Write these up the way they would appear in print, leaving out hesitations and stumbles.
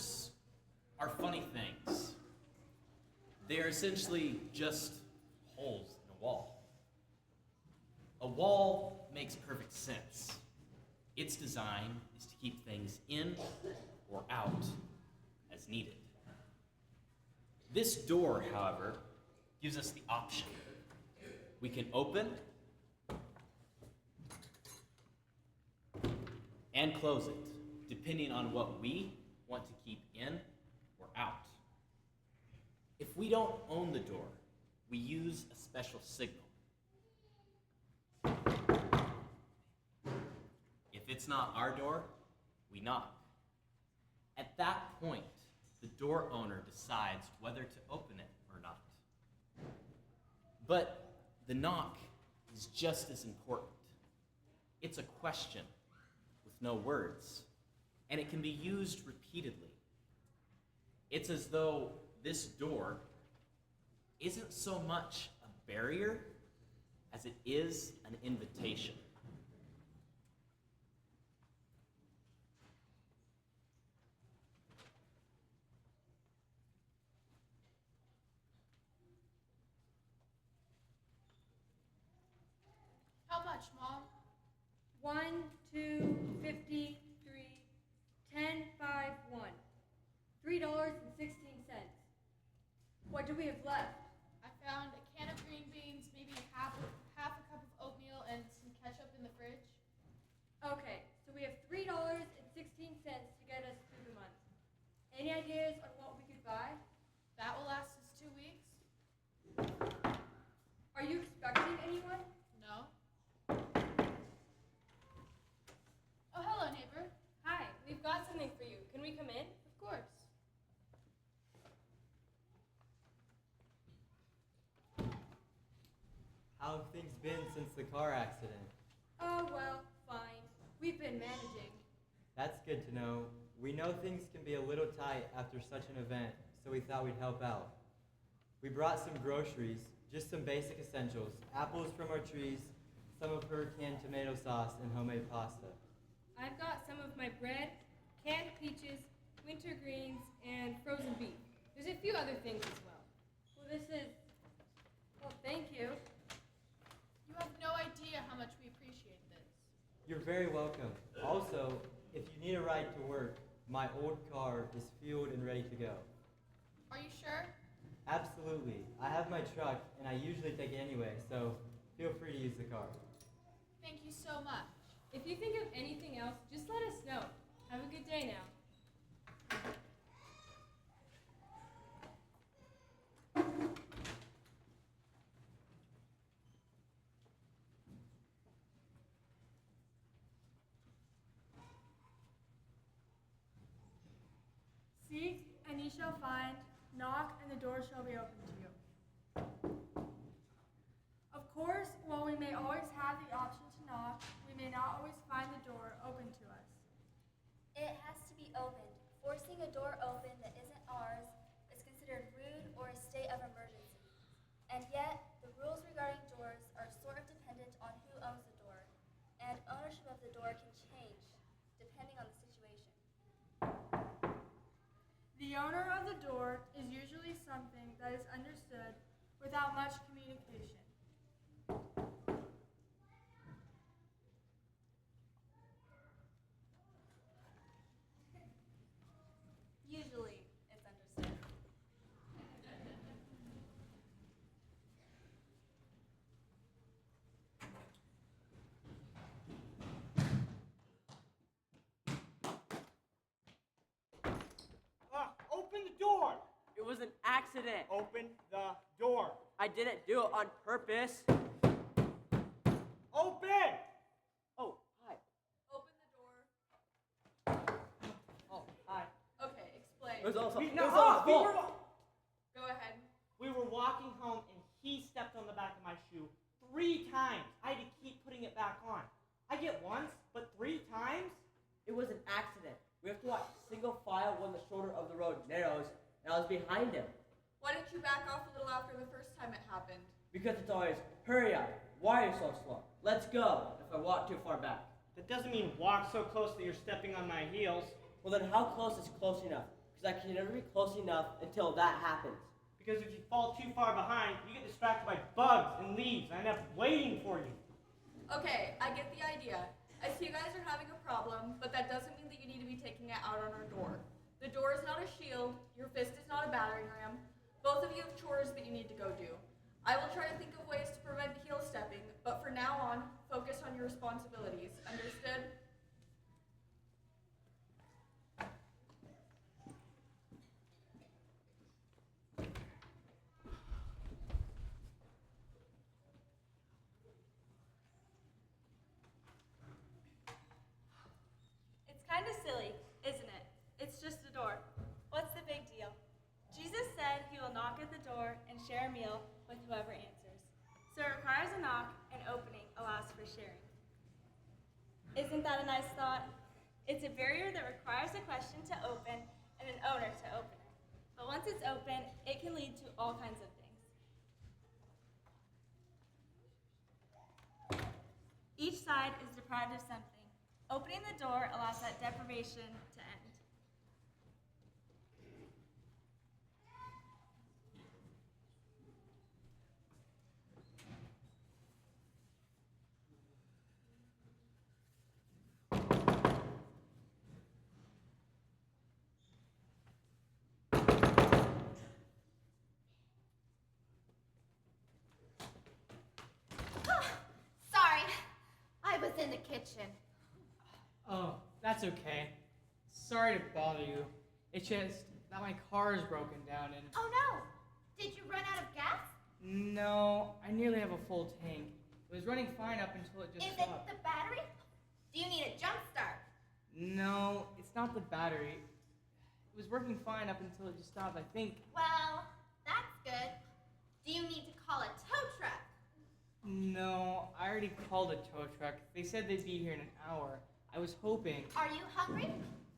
Doors are funny things. They are essentially just holes in a wall. A wall makes perfect sense. Its design is to keep things in or out as needed. This door, however, gives us the option. We can open and close it, depending on what we want to keep in or out. If we don't own the door, we use a special signal. If it's not our door, we knock. At that point, the door owner decides whether to open it or not. But the knock is just as important. It's a question with no words, and it can be used repeatedly. It's as though this door isn't so much a barrier as it is an invitation. How much, Mom? 1, 2, 50, 3, 10, 5, 1. $3.16. What do we have left? I found a can of green beans, maybe half a cup of oatmeal, and some ketchup in the fridge. Okay, so we have $3.16 to get us through the month. Any ideas on what we could buy? That will last us 2 weeks. Are you expecting anyone? No. Oh, hello, neighbor. Hi, we've got something for you. Can we come in? Of course. How have things been since the car accident? Oh, well, fine. We've been managing. That's good to know. We know things can be a little tight after such an event, so we thought we'd help out. We brought some groceries, just some basic essentials, apples from our trees, some of her canned tomato sauce, and homemade pasta. I've got some of my bread, canned peaches, winter greens, and frozen beef. There's a few other things as well. Well, thank you. You have no idea how much we appreciate this. You're very welcome. Also, if you need a ride to work, my old car is fueled and ready to go. Are you sure? Absolutely. I have my truck, and I usually take it anyway, so feel free to use the car. Thank you so much. If you think of anything else, just let us know. Have a good day now. Seek, and ye shall find. Knock, and the door shall be opened to you. Of course, while we may always have the option to knock, we may not always find the door open to us. It has to be opened. Forcing a door open that isn't ours is considered rude or a state of emergency. And yet, the rules regarding doors are sort of dependent on who owns the door, and ownership of the door can change depending on the situation. The owner of the door is usually something that is understood without much communication. Usually, it's understood. Open the door! It was an accident. Open the door! I didn't do it on purpose. Open! Oh, hi. Open the door. Oh, hi. Okay, explain. It was also, We, it no, was all we, fault. were, Go ahead. we were walking home and he stepped on the back of my shoe 3 times. I had to keep putting it back on. I get once, but 3 times? It was an accident. We have to walk single file when the shoulder of the road narrows, and I was behind him. Why didn't you back off a little after the first time it happened? Because it's always, hurry up, why are you so slow? Let's go, if I walk too far back. That doesn't mean walk so close that you're stepping on my heels. Well then how close is close enough? because I can never be close enough until that happens. Because if you fall too far behind, you get distracted by bugs and leaves, and I end up waiting for you. Okay, I get the idea. I see you guys are having a problem, but that doesn't mean that you need to be taking it out on our door. The door is not a shield, your fist is not a battering ram. Both of you have chores that you need to go do. I will try to think of ways to prevent heel stepping, but for now on, focus on your responsibilities. Understood? It's kind of silly, isn't it? It's just a door. What's the big deal? Jesus said he will knock at the door and share a meal with whoever answers. So it requires a knock, and opening allows for sharing. Isn't that a nice thought? It's a barrier that requires a question to open and an owner to open it. But once it's open, it can lead to all kinds of things. Each side is deprived of something. Opening the door allows that deprivation to end. Sorry, I was in the kitchen. Oh, that's okay. Sorry to bother you. It's just that my car is broken down and... Oh no! Did you run out of gas? No, I nearly have a full tank. It was running fine up until it just Is stopped. it the battery? Do you need a jump start? No, it's not the battery. It was working fine up until it just stopped, I think. Well, that's good. Do you need to call a tow truck? No, I already called a tow truck. They said they'd be here in an hour. I was hoping... Are you hungry?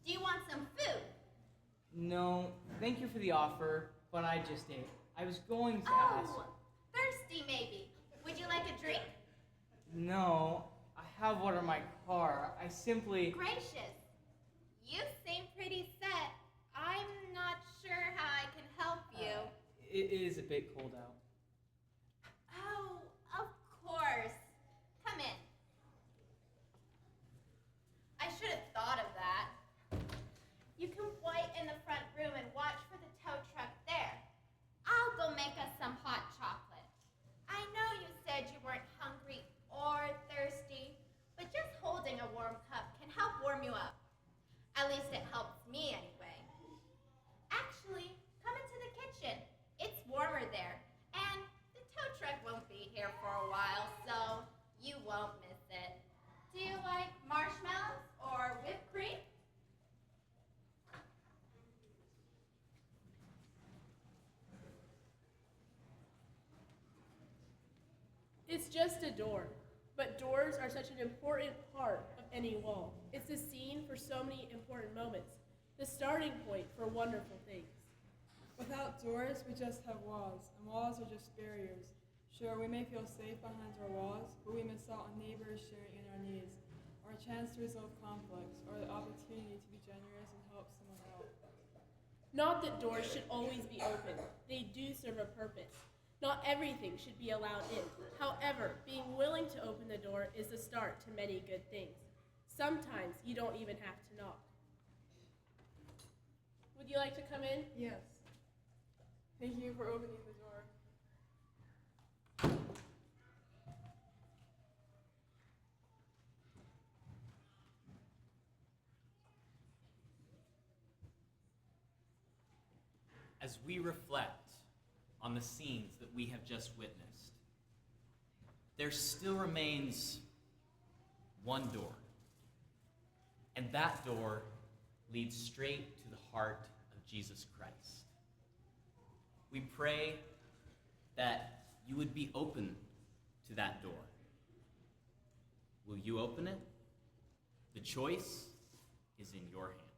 Do you want some food? No, thank you for the offer, but I just ate. I was going to ask... Oh, thirsty maybe. Would you like a drink? No, I have one in my car. I simply... Gracious. You seem pretty set. I'm not sure how I can help you. It is a bit cold out. Oh, of course. Come in. I should have thought of that. You can wait in the front room and watch for the tow truck there. I'll go make us some hot chocolate. I know you said you weren't hungry or thirsty, but just holding a warm cup can help warm you up. At least it helps me anyway. Actually, come into the kitchen. It's warmer there, and the tow truck won't be here for a while, so you won't miss it. Do you like marshmallows or whipped cream? It's just a door, but doors are such an important part of any wall. It's the scene for so many important moments, the starting point for wonderful things. Without doors, we just have walls, and walls are just barriers. Sure, we may feel safe behind our walls, but we miss out on neighbors sharing in our needs, or a chance to resolve conflicts, or the opportunity to be generous and help someone out. Not that doors should always be open. They do serve a purpose. Not everything should be allowed in. However, being willing to open the door is the start to many good things. Sometimes you don't even have to knock. Would you like to come in? Yes. Thank you for opening the door. As we reflect on the scenes that we have just witnessed, there still remains one door. And that door leads straight to the heart of Jesus Christ. We pray that you would be open to that door. Will you open it? The choice is in your hands.